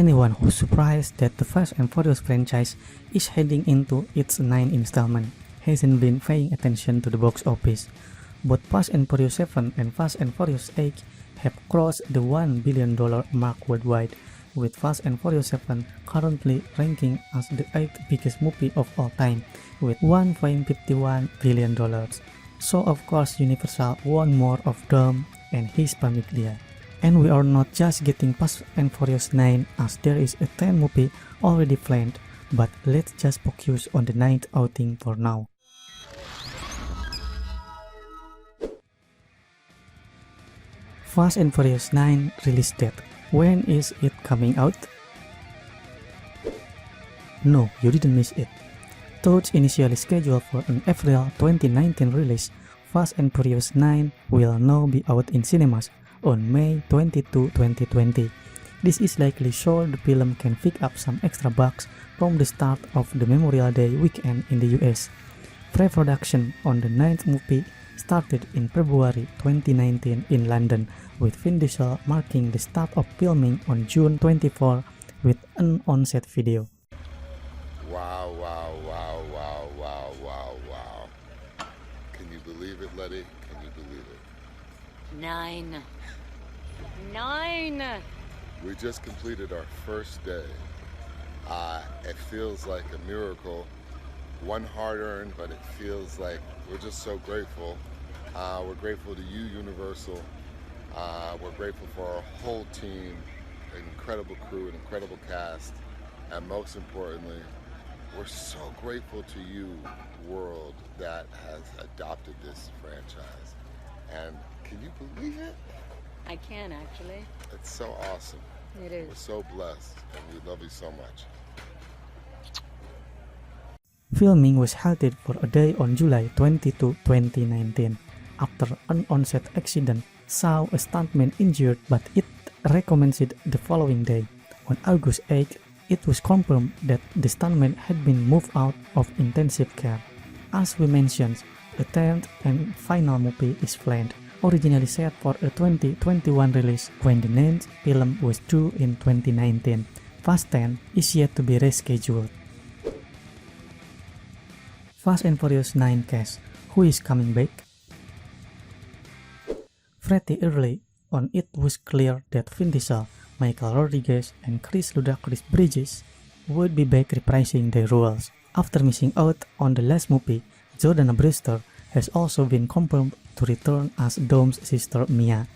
anyone who's surprised that the Fast and Furious franchise is heading into its 9th installment hasn't been paying attention to the box office. Both Fast and Furious 7 and Fast and Furious 8 have crossed the $1 billion mark worldwide, with Fast and Furious 7 currently ranking as the 8th biggest movie of all time with $1.51 billion. So of course Universal want more of them and his Pamiglia. And we are not just getting Fast and Furious 9 as there is a 10th movie already planned, but let's just focus on the 9th outing for now. Fast and Furious 9 release date. When is it coming out? No, you didn't miss it. Though it's initially scheduled for an April 2019 release, Fast and Furious 9 will now be out in cinemas on May 22, 2020. This is likely so the film can pick up some extra bucks from the start of the Memorial Day weekend in the US. Pre-production on the 9th movie started in February 2019 in London, with Vin Diesel marking the start of filming on June 24 with an on-set video. Wow, wow, wow, wow, wow, wow, wow. Can you believe it, Letty? Can you believe it? 9. We just completed our first day. It feels like a miracle. One hard-earned, but it feels like we're just so grateful. We're grateful to you, Universal. We're grateful for our whole team, an incredible crew, an incredible cast, and most importantly, we're so grateful to you, world, that has adopted this franchise. And can you believe it? I can actually. It's so awesome. It is. We're so blessed, and we love you so much. Filming was halted for a day on July 22, 2019, after an on-set accident saw a stuntman injured, but it recommenced the following day. On August 8, it was confirmed that the stuntman had been moved out of intensive care. As we mentioned, a 10th and final movie is planned, originally set for a 2021 release when the 9th film was due in 2019. Fast 10 is yet to be rescheduled. Fast and Furious 9 cast, who is coming back? Pretty early on, it was clear that Vin Diesel, Michael Rodriguez, and Chris Ludacris Bridges would be back reprising their roles. After missing out on the last movie, Jordana Brewster has also been confirmed to return as Dom's sister Mia.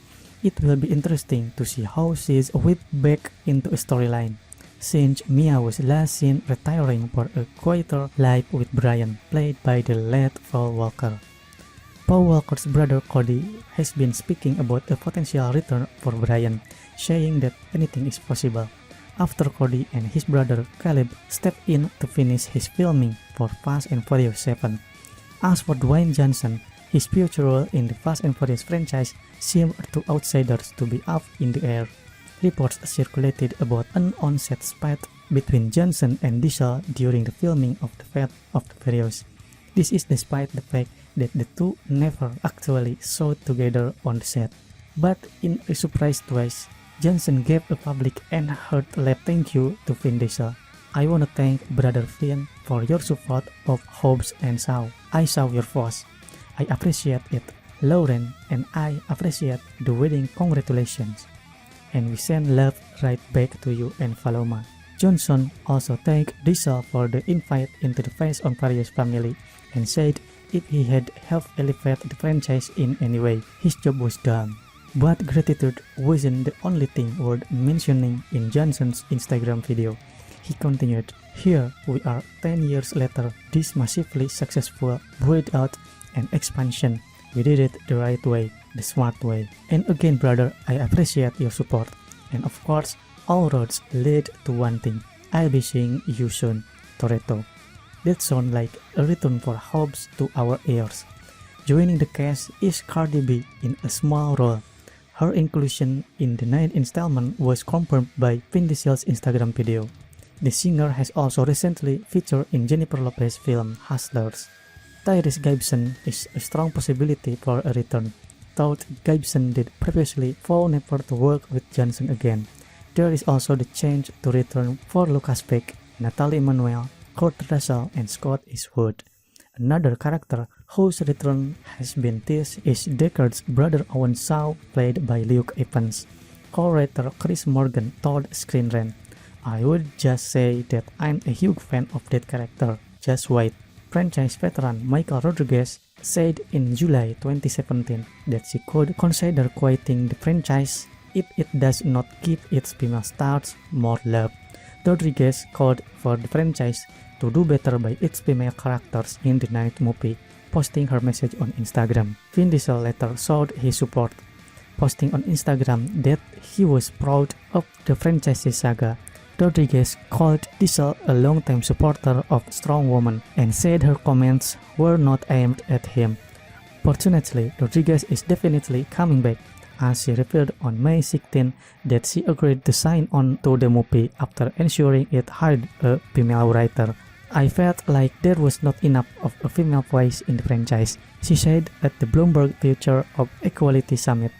It will be interesting to see how she is whipped back into a storyline, since Mia was last seen retiring for a quieter life with Brian, played by the late Paul Walker. Paul Walker's brother Cody has been speaking about a potential return for Brian, saying that anything is possible, after Cody and his brother Caleb stepped in to finish his filming for Fast and Furious 7. As for Dwayne Johnson, his future role in the Fast and Furious franchise seemed to outsiders to be up in the air. Reports circulated about an on-set spat between Johnson and Diesel during the filming of the Fast of the Furious. This is despite the fact that the two never actually saw together on the set. But in a surprise twist, Johnson gave a public and heartfelt thank you to Vin Diesel. "I wanna thank Brother Vin for your support of Hobbs and Shaw. I saw your post. I appreciate it. Lauren and I appreciate the wedding. Congratulations. And we send love right back to you and Paloma." Johnson also thanked Diesel for the invite into the Fast and Furious family and said if he had helped elevate the franchise in any way, his job was done. But gratitude wasn't the only thing worth mentioning in Johnson's Instagram video. He continued, "Here we are 10 years later, this massively successful breakout and expansion. We did it the right way, the smart way. And again, brother, I appreciate your support. And of course, all roads lead to one thing. I'll be seeing you soon, Toretto." That sounds like a return for Hobbs to our ears. Joining the cast is Cardi B in a small role. Her inclusion in the 9th installment was confirmed by Vin Diesel's Instagram video. The singer has also recently featured in Jennifer Lopez's film Hustlers. Tyrese Gibson is a strong possibility for a return, though Gibson did previously vow never to work with Johnson again. There is also the chance to return for Lucas Peck, Natalie Emmanuel, Kurt Russell, and Scott Eastwood. Another character whose return has been teased is Deckard's brother Owen Shaw, played by Luke Evans. Co-writer Chris Morgan told Screen Rant, "I would just say that I'm a huge fan of that character. Just wait." Franchise veteran Michael Rodriguez said in July 2017 that she could consider quitting the franchise if it does not give its female stars more love. Rodriguez called for the franchise to do better by its female characters in the ninth movie, posting her message on Instagram. Vin Diesel later showed his support, posting on Instagram that he was proud of the franchise's saga. Rodriguez called Diesel a long-time supporter of Strong Woman and said her comments were not aimed at him. Fortunately, Rodriguez is definitely coming back, as she revealed on May 16 that she agreed to sign on to the movie after ensuring it hired a female writer. "I felt like there was not enough of a female voice in the franchise," she said at the Bloomberg Future of Equality Summit.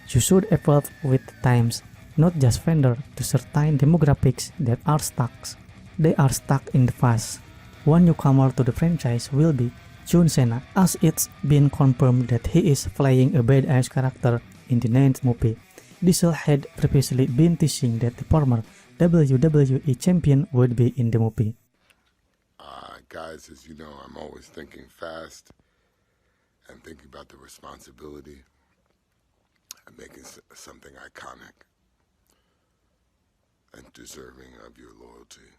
"You should evolve with the times, not just pander to certain demographics that are stuck. They are stuck in the past." One newcomer to the franchise will be John Cena, as it's been confirmed that he is playing a badass character in the ninth movie. Diesel had previously been teasing that the former WWE champion would be in the movie. Guys, as you know, I'm always thinking fast and thinking about the responsibility of making something iconic and deserving of your loyalty.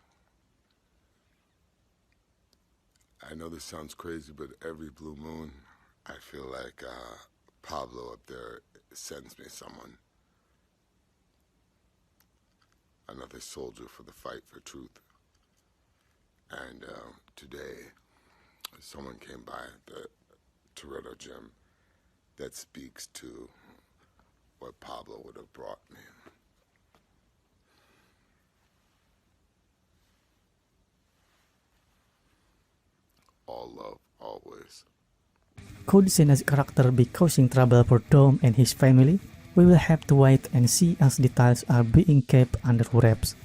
I know this sounds crazy, but every blue moon, I feel like Pablo up there sends me someone. Another soldier for the fight for truth. And today, someone came by the Toretto gym that speaks to what Pablo would have brought me. All love, always. Could Cena's character be causing trouble for Dom and his family? We will have to wait and see as details are being kept under wraps.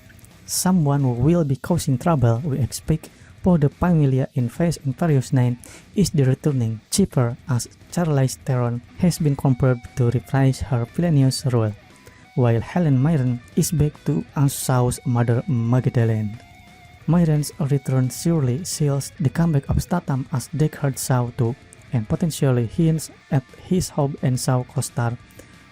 Someone who will be causing trouble, we expect, for the family in Fast and Furious 9 is the returning Chipper, as Charlize Theron has been confirmed to reprise her villainous role, while Helen Mirren is back to as Shaw's mother Magdalene. Mirren's return surely seals the comeback of Statham as Deckard Shaw too, and potentially hints at his Hobbs and Shaw co-star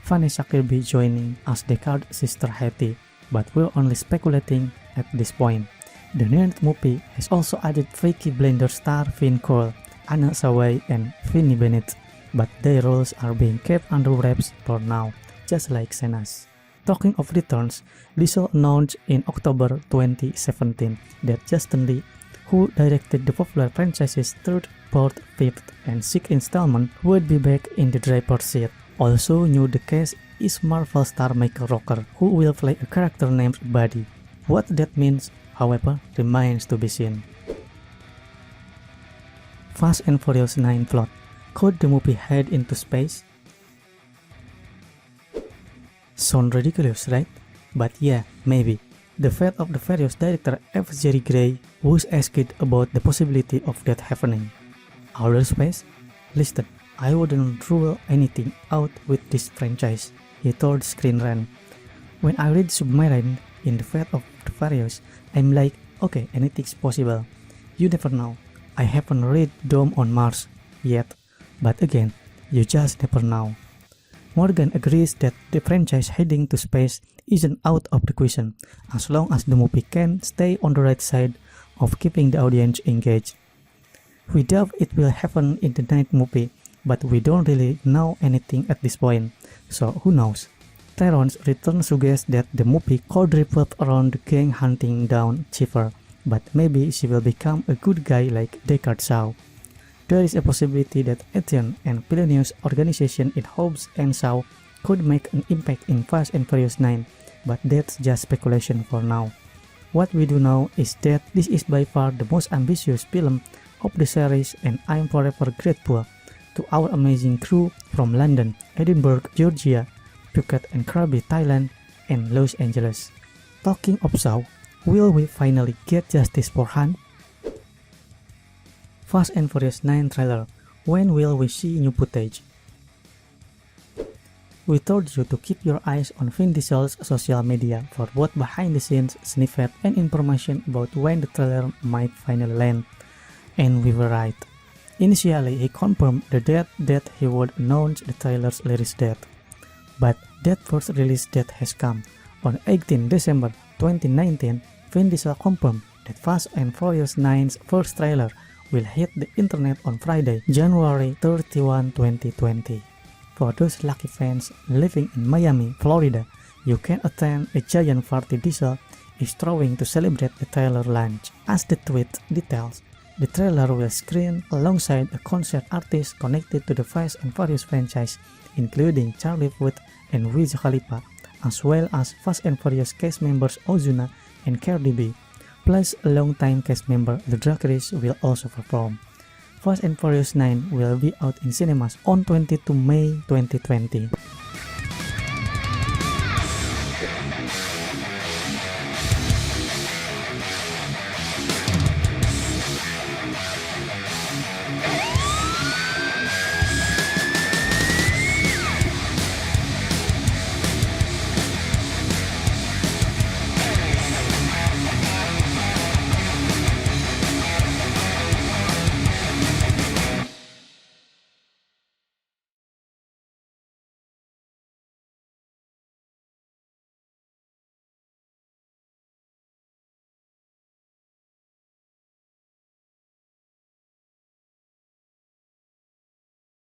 Vanessa Kirby joining as Deckard's sister Hattie, but we're only speculating at this point. The ninth movie has also added Peaky Blinders star Vin Cole, Anna Sawai, and Vinnie Bennett, but their roles are being kept under wraps for now, just like Cena's. Talking of returns, Diesel announced in October 2017 that Justin Lee, who directed the popular franchise's third, fourth, fifth, and sixth installment, would be back in the driver's seat. Also new the cast is Marvel star Michael Rooker, who will play a character named Buddy. What that means, however, remains to be seen. Fast and Furious 9 plot. Could the movie head into space? Sound ridiculous, right? But yeah, maybe. The Fate of the Furious director F. Jerry Gray was asked about the possibility of that happening. Outer space? Listen, I wouldn't rule anything out with this franchise, he told Screen Rant. When I read Submarine in the Fate of the Furious, I'm like, okay, anything's possible. You never know. I haven't read Dome on Mars yet, but again, you just never know. Morgan agrees that the franchise heading to space isn't out of the question, as long as the movie can stay on the right side of keeping the audience engaged. We doubt it will happen in the ninth movie, but we don't really know anything at this point, so who knows. Theron's return suggests that the movie could revolve around the gang hunting down Chipper, but maybe she will become a good guy like Deckard Shaw. There is a possibility that Etienne and villainous organization in Hobbs and Shaw could make an impact in Fast and Furious 9, but that's just speculation for now. What we do know is that this is by far the most ambitious film of the series, and I'm forever grateful to our amazing crew from London, Edinburgh, Georgia, Phuket and Krabi, Thailand, and Los Angeles. Talking of Saw, will we finally get justice for Han? Fast and Furious 9 trailer, when will we see new footage? We told you to keep your eyes on Vin Diesel's social media for both behind-the-scenes snippet and information about when the trailer might finally land. And we were right. Initially, he confirmed the date that he would announce the trailer's release date. But that first release date has come. On 18 December 2019, Vin Diesel confirmed that Fast and Furious 9's first trailer will hit the internet on Friday, January 31, 2020. For those lucky fans living in Miami, Florida, you can attend a giant party Diesel is throwing to celebrate the trailer launch. As the tweet details, the trailer will screen alongside a concert artist connected to the Fast and Furious franchise, including Charlie Puth and Wiz Khalifa, as well as Fast and Furious cast members Ozuna and Cardi B. Plus, a longtime cast member Ludacris will also perform. Fast and Furious 9 will be out in cinemas on 22 May 2020.